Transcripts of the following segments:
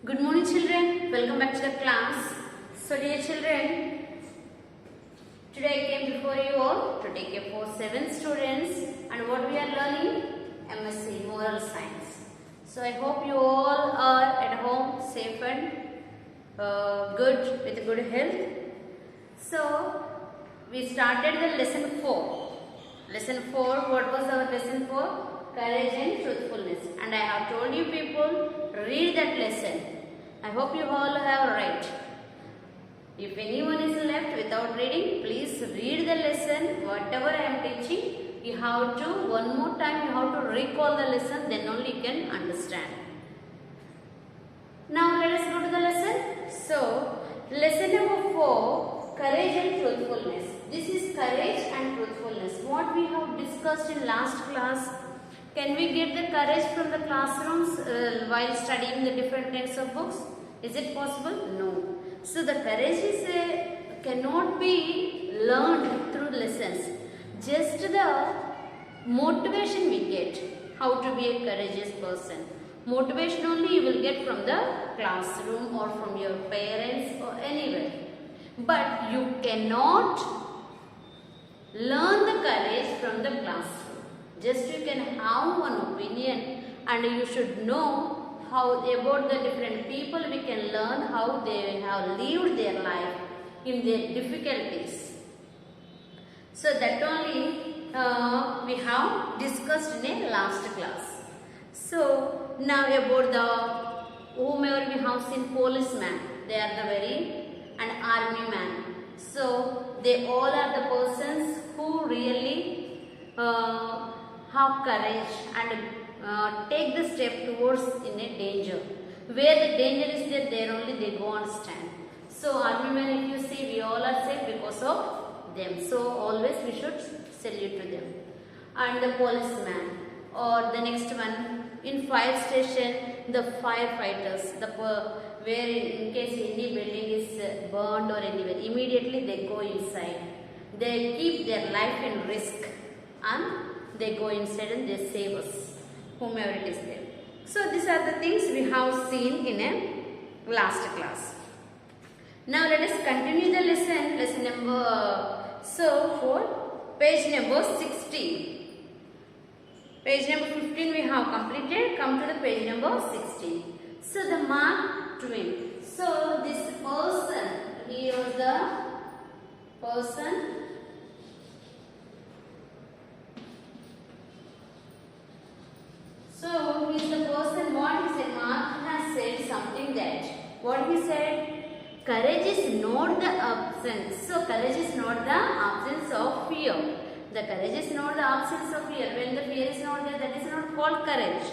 Good morning children, welcome back to the class. So dear children, today I came before you all to take care for 7 students and what we are learning? MSc Moral Science. So I hope you all are at home safe and good with good health. So we started the lesson 4. Lesson 4, what was our lesson 4? Courage and truthfulness. And I have told you people, read that lesson. I hope you all have read. If anyone is left without reading, please read the lesson. Whatever I am teaching, you have to, one more time, you have to recall the lesson, then only you can understand. Now let us go to the lesson. So, lesson number 4, courage and truthfulness. This is courage and truthfulness. What we have discussed in last class. Can we get the courage from the classrooms while studying the different kinds of books? Is it possible? No. So the courage is cannot be learned through lessons. Just the motivation we get how to be a courageous person. Motivation only you will get from the classroom or from your parents or anywhere. But you cannot learn the courage from the classroom. Just you can have one opinion and you should know how about the different people we can learn how they have lived their life in their difficulties. So that only we have discussed in a last class. So now about the whomever we have seen policeman, they are the very and army man. So they all are the persons who really have courage and take the step towards in a danger. Where the danger is there only they go and stand. So army men, if you see, we all are safe because of them. So always we should salute to them. And the policeman or the next one in fire station, the firefighters, where in case any building is burned or anywhere, immediately they go inside. They keep their life in risk and they go inside and they save us, whomever it is there. So these are the things we have seen in a last class. Now let us continue the lesson number, so for page number 16. Page number 15 we have completed, come to the page number 16. So the Mark Twain. So this person, he was the person So, he is the person, what he said, Mark has said something that, what he said, courage is not the absence. So, courage is not the absence of fear. The courage is not the absence of fear. When the fear is not there, that is not called courage.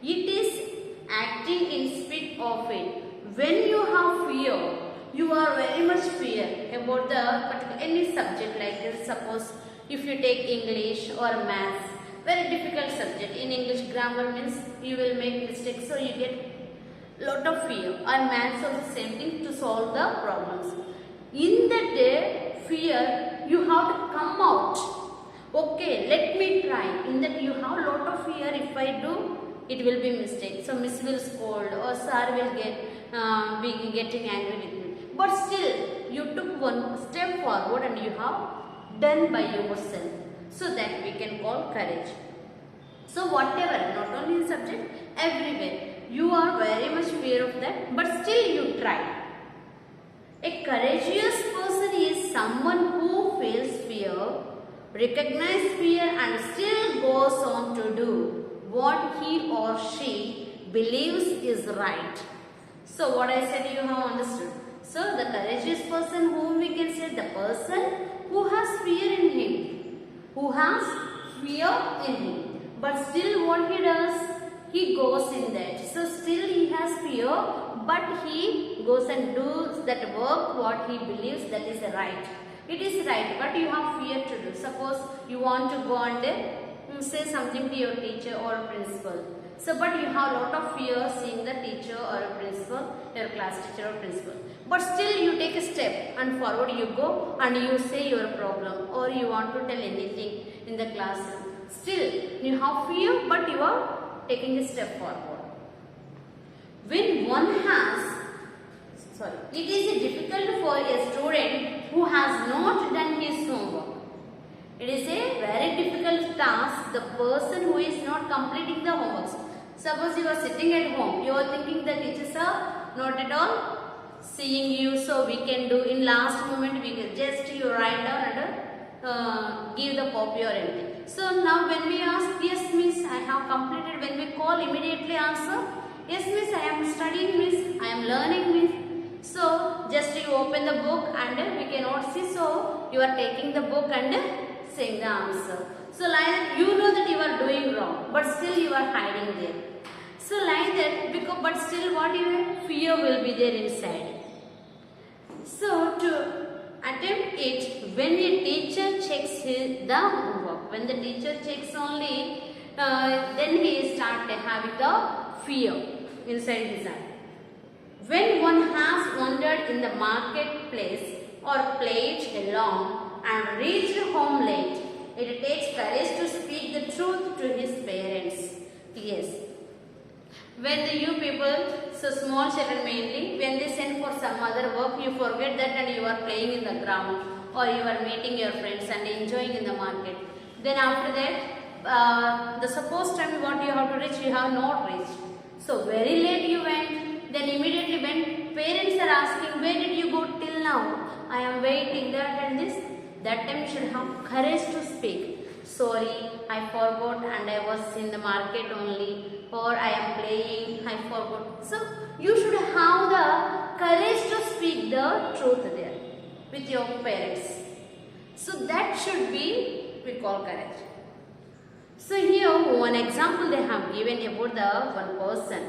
It is acting in spite of it. When you have fear, you are very much fear about the particular any subject like this. Suppose if you take English or maths, very difficult subject. In English grammar means you will make mistakes, so you get lot of fear. And maths also same thing to solve the problems. In that day, fear, you have to come out. Okay, let me try. In that you have lot of fear. If I do, it will be mistake. So miss will scold or sir will be getting angry with me. But still, you took one step forward and you have done by yourself. So that we can call courage. So whatever, not only in subject, everywhere, you are very much fear of that, but still you try. A courageous person is someone who feels fear, recognizes fear and still goes on to do what he or she believes is right. So what I said you have understood. So the courageous person whom we can say the person who has fear in him. Who has fear in him, but still what he does, he goes in that. So still he has fear, but he goes and does that work what he believes that is right. It is right, but you have fear to do. Suppose you want to go and say something to your teacher or principal. So but you have lot of fear seeing the teacher or a principal, your class teacher or principal. But still you take a step and forward you go and you say your problem or you want to tell anything in the classroom. Still you have fear but you are taking a step forward. When one it is difficult for a student who has not done his homework. It is a very difficult task, the person who is not completing the homeworks. Suppose you are sitting at home, you are thinking the teachers are not at all seeing you, so we can do in last moment, we can just you write down and give the copy or anything. So now when we ask, yes miss, I have completed, when we call, immediately answer, yes miss, I am studying miss, I am learning miss. So just you open the book and we cannot see, so you are taking the book and saying the answer. So like that, you know that you are doing wrong, but still you are hiding there. So like that, because but still what your fear will be there inside. So to attempt it, when a teacher checks the homework, when the teacher checks only, then he start having the fear inside his heart. When one has wandered in the marketplace or played along and reached home late, it takes courage to speak the truth to his parents. Yes. When the you people, so small children mainly, when they send for some other work, you forget that and you are playing in the ground or you are meeting your friends and enjoying in the market. Then after that, the supposed time what you have to reach, you have not reached. So very late you went, then immediately when parents are asking, where did you go till now? I am waiting, that and this. That time you should have courage to speak. Sorry, I forgot and I was in the market only, or I am playing, I forgot. So you should have the courage to speak the truth there with your parents. So that should be, we call courage. So here one example they have given about the one person.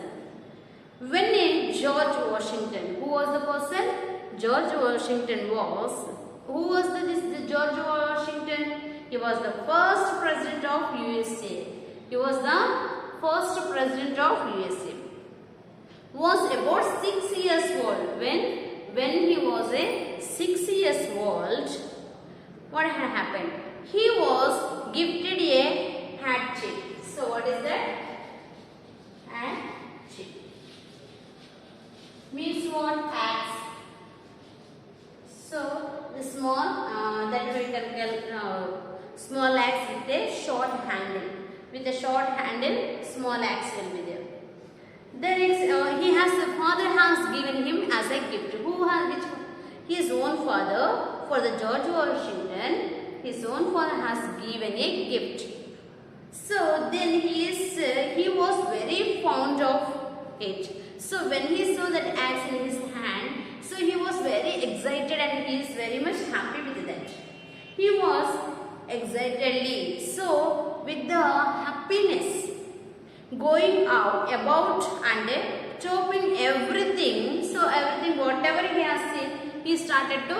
When in George Washington, who was the person? George Washington was, who was the George Washington? He was the first president of USA. He was the first president of USA. Was about 6 years old. When he was a 6 years old, what had happened? He was gifted a hatchet. So what is that? Hatchet. Means what? Axe. So the small that we can small axe with a short handle. With a short handle, small axe will be there. Then the father has given him as a gift. Who has which? His own father, for the George Washington, his own father has given a gift. So then he was very fond of it. So when he saw that axe in his hand, so he was very excited and he is very much happy with that. He was excitedly, so with the happiness, going out about and chopping everything. So everything, whatever he has seen, he started to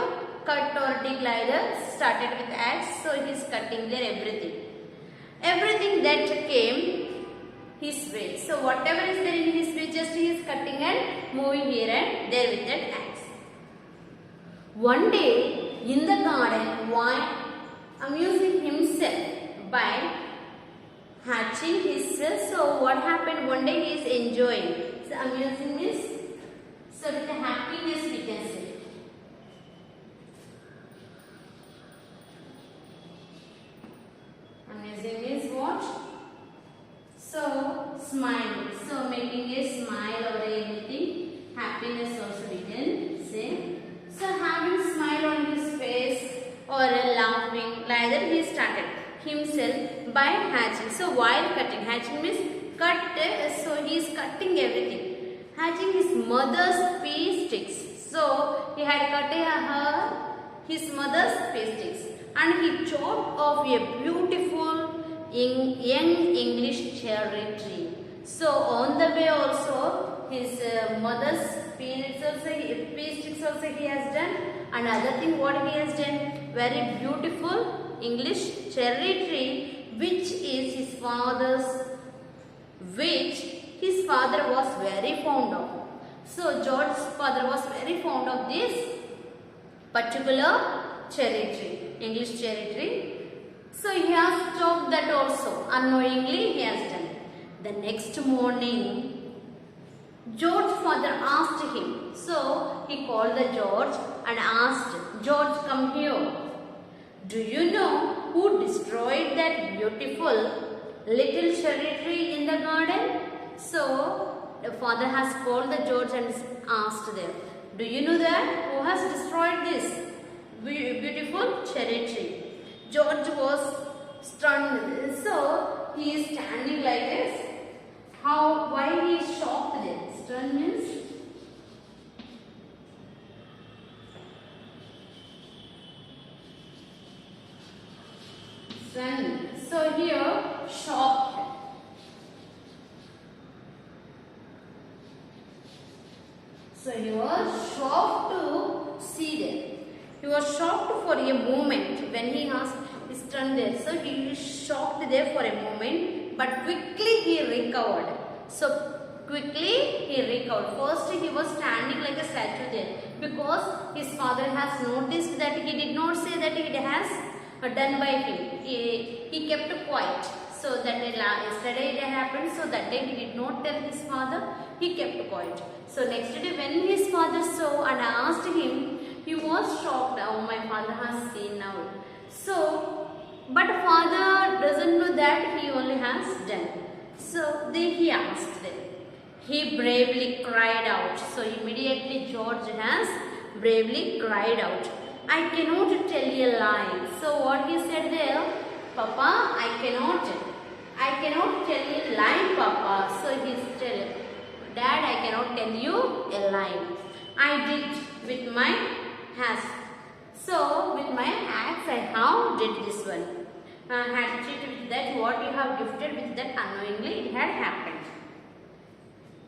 cut or dig like that, started with axe. So he is cutting there everything. Everything that came his way. So whatever is there in his way, just he is cutting and moving here and there with that axe. One day in the garden, while amusing himself by hatching his, so what happened? One day he is enjoying. So amusing means, so with the happiness we can say. Amusing means what? So smiling. So making a smile or anything. Happiness also we can say. So having smile on his face or laughing, like that he started himself by hatching. So while cutting, hatching means cut, so he is cutting everything. Hatching his mother's pea sticks. So he had cut his mother's pea sticks and he chopped off a beautiful young English cherry tree. So on the way also his mother's pea sticks also he has done. Another thing what he has done, very beautiful English cherry tree which is his father's, which his father was very fond of. So George's father was very fond of this particular cherry tree, English cherry tree. So he has chopped that also. Unknowingly he has done it. The next morning, George's father asked him. So he called the George and asked, George, come here. Do you know who destroyed that beautiful little cherry tree in the garden? So the father has called the George and asked them, do you know that? Who has destroyed this beautiful cherry tree? George was stunned. So he is standing like this. Why he is shocked then? Stunned means stunned. So here shocked. So he was shocked to see them. He was shocked for a moment when he was stunned there. So he was shocked there for a moment, but quickly he recovered. So quickly he recovered. First he was standing like a statue there because his father has noticed that he did not say that it has done by him. He kept quiet. So that yesterday it happened. So that day he did not tell his father. He kept quiet. So next day when his father saw and asked him, he was shocked. Oh, my father has seen now. So, but father doesn't know that he only has done. So then he asked them. He bravely cried out. So immediately George has bravely cried out. I cannot tell you a lie. So what he said there, Papa, I cannot tell you a lie, Papa. So he said, Dad, I cannot tell you a lie. I did with my hands. So with my axe I have did this one. I had cheated with that. What you have gifted with that unknowingly it had happened.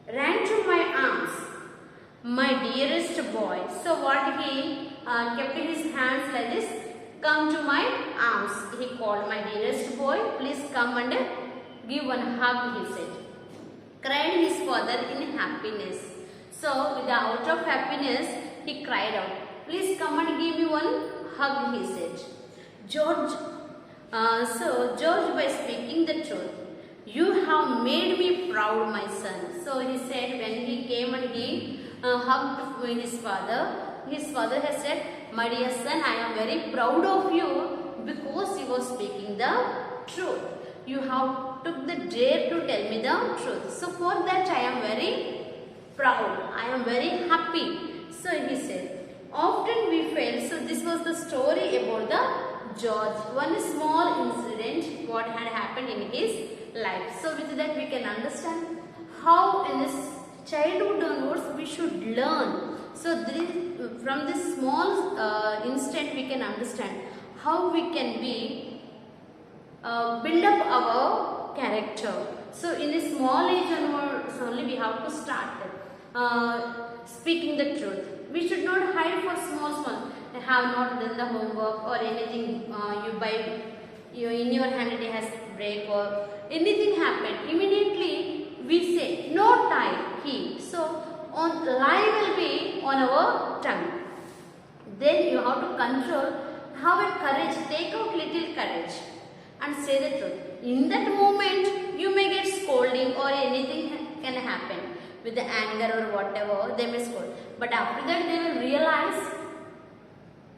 Ran to my arms, my dearest boy. So what he kept in his hands like this. Come to my arms. He called, my dearest boy, please come and give one hug, he said. Cried his father in happiness. So with the out of happiness, he cried out, please come and give me one hug, he said. George, George, by speaking the truth, you have made me proud, my son. So he said when he came and he hugged his father has said, my dear son, I am very proud of you because you were speaking the truth. You have took the dare to tell me the truth. So for that I am very proud. I am very happy. So he said, often we fail. So this was the story about the George. One small incident what had happened in his life. So with that we can understand how in this childhood onwards we should learn. So from this small instant we can understand how we can be build up our character. So in a small age only we have to start speaking the truth. We should not hide for small. I have not done the homework or anything. In your hand it has break or anything happened. Immediately we say no tie he. So lie will be on our tongue. Then you have to control. Have a courage. Take out little courage and say the truth. In that moment, you may get scolding or anything can happen with the anger or whatever, they may scold. But after that, they will realize,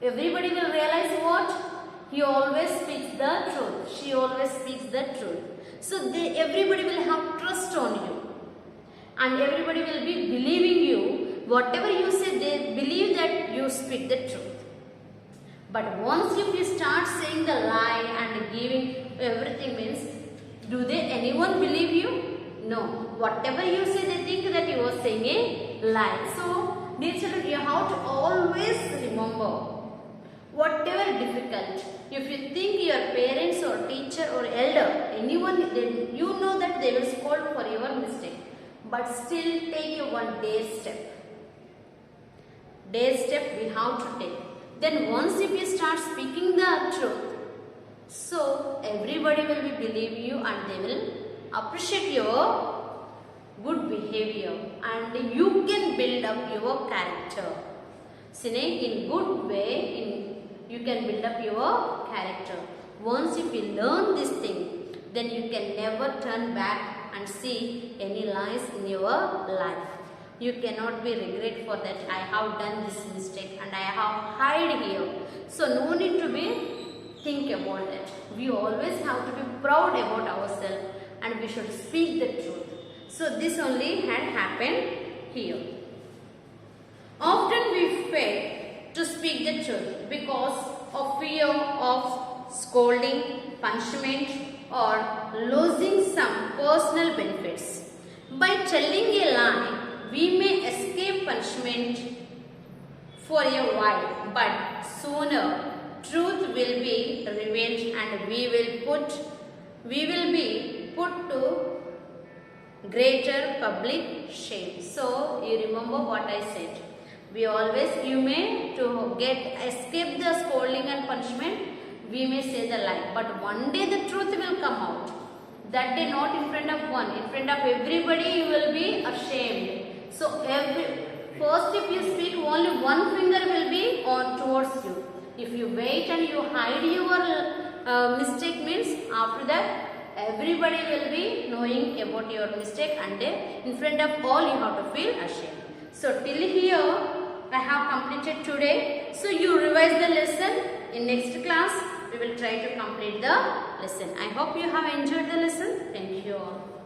everybody will realize what? He always speaks the truth. She always speaks the truth. So everybody will have trust on you. And everybody will be believing you. Whatever you say, they believe that you speak the truth. But once if you start saying the lie and giving everything means, do anyone believe you? No. Whatever you say, they think that you are saying a lie. So, dear children, you have to always remember, whatever difficult, if you think your parents or teacher or elder, anyone, then you know that they will scold for your mistake. But still take a one day step. Day step we have to take. Then once if you start speaking the truth, so everybody will be believe you and they will appreciate your good behavior and you can build up your character. So in good way, you can build up your character. Once if you learn this thing, then you can never turn back and see any lies in your life. You cannot be regret for that. I have done this mistake and I have hide here. So no need to be think about that. We always have to be proud about ourselves and we should speak the truth. So this only had happened here. Often we fail to speak the truth because of fear of scolding, punishment or losing some personal benefits. By telling a lie, we may escape punishment for a while, but sooner truth will be revealed and we will be put to greater public shame. So you remember what I said. You may to escape the scolding and punishment, we may say the lie, but one day the truth will come out. That day not in front of one, in front of everybody you will be ashamed. So first if you speak, only one finger will be on towards you. If you wait and you hide your mistake, means after that everybody will be knowing about your mistake and in front of all you have to feel ashamed. So till here I have completed today. So you revise the lesson. In next class we will try to complete the lesson. I hope you have enjoyed the lesson. Thank you all.